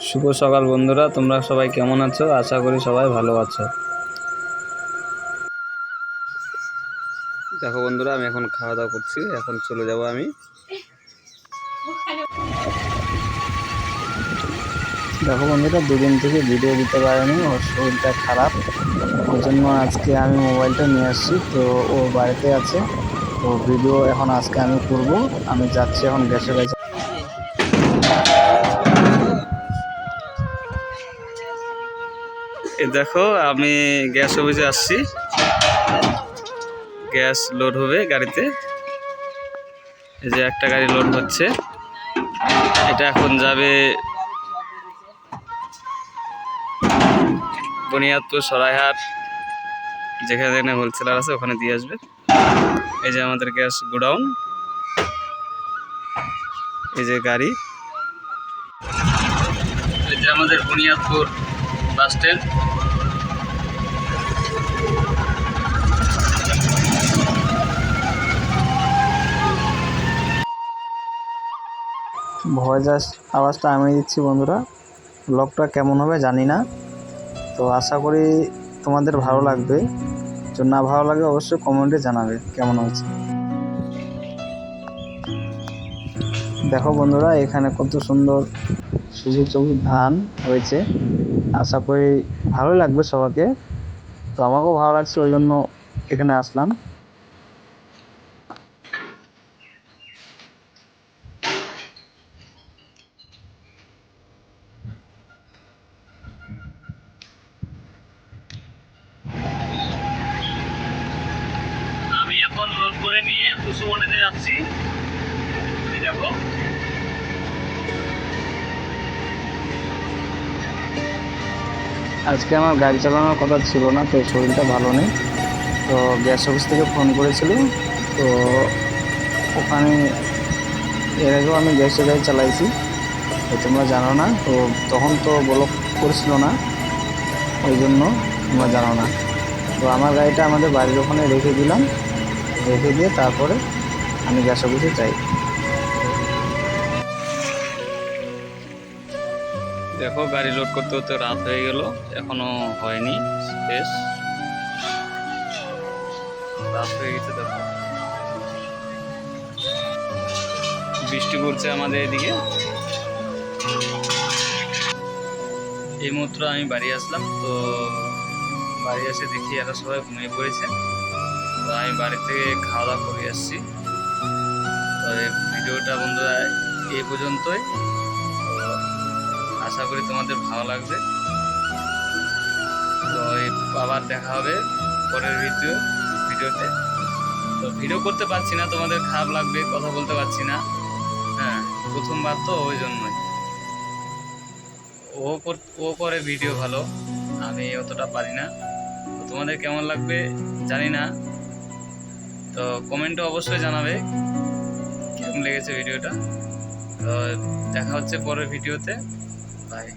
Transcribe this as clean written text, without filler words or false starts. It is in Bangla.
শুভ সকাল বন্ধুরা, তোমরা সবাই কেমন আছো? আশা করি সবাই ভালো আছো। দেখো বন্ধুরা, আমি এখন খাওয়া দাওয়া করছি। এখন চলে যাব আমি। দেখো বন্ধুরা, দুদিন থেকে ভিডিও দিতে পারিনি, ওর শরীরটা খারাপ, ওই জন্য আজকে আমি মোবাইলটা নিয়ে আসছি। তো ও বাড়িতে আছে, তো ভিডিও এখন আজকে আমি করব। আমি যাচ্ছি এখন গ্যাসের কাছে। এই দেখো, আমি গ্যাস অফিসে আসছি। গ্যাস লোড হবে গাড়িতে। এই যে একটা গাড়ি লোড হচ্ছে, এটা এখন যাবে বুনিয়াদপুর, সরাইহাট, যেখানে হোলসেলার আছে ওখানে দিয়ে আসবে। এই যে আমাদের গ্যাস গোডাউন, এই যে গাড়ি, এই যে আমাদের বুনিয়াদপুর বাস স্ট্যান্ড। ভয়েস আওয়াজটা আমি দিচ্ছি বন্ধুরা, ব্লগটা কেমন হবে জানি না, তো আশা করি তোমাদের ভালো লাগবে। তো না ভালো লাগে অবশ্যই কমেন্টে জানাবে কেমন হয়েছে। দেখো বন্ধুরা, এখানে কত সুন্দর সবুজ সবুজ ধান হয়েছে, আশা করি ভালো লাগবে সবাইকে। তো আমাকেও ভালো লাগছে, ওই জন্য এখানে আসলাম। আমি এখন লোড করে নিয়ে কুসুমন্ডিতে যাচ্ছি। দেখো, আজকে আমার গাড়ি চালানোর কথা ছিল না, তো শরীরটা ভালো নেই। তো গ্যাস অফিস থেকে ফোন করেছিল, তো ওখানে এর আগেও আমি গ্যাসের গাড়ি চালাইছি, তো তোমরা জানো না। তো তখন তো ব্লক করেছিল না, ওই জন্য তোমরা জানো না। তো আমার গাড়িটা আমাদের বাড়ির ওখানে রেখে দিলাম, রেখে দিয়ে তারপরে আমি গ্যাস অফিসে যাই। দেখো, গাড়ি লোড করতে করতে রাত হয়ে গেল, এখনো হয়নি শেষ, রাত হয়ে গেছে। দেখো, বৃষ্টি পড়ছে আমাদের এদিকে। এই মাত্র আমি বাড়ি আসলাম, তো বাড়ি এসে দেখি এরা সবাই ঘুমিয়ে পড়েছে। তো আমি বাড়ি থেকে খাওয়া দাওয়া করে আসছি। তো এই ভিডিওটা বন্ধুরা এই পর্যন্তই। তো আশা করি তোমাদের ভালো লাগবে। তো আবার দেখা হবে পরের ভিডিওতে। তো ভিডিও করতে পারছি না, তোমাদের খারাপ লাগবে, কথা বলতে পারছি না। হ্যাঁ, প্রথমবার তো, ওই জন্যই। ও করে ভিডিও ভালো, আমি অতটা পারি না। তো তোমাদের কেমন লাগবে জানি না, তো কমেন্টে অবশ্যই জানাবে কেমন লেগেছে ভিডিওটা। তো দেখা হচ্ছে পরের ভিডিওতে। বাই।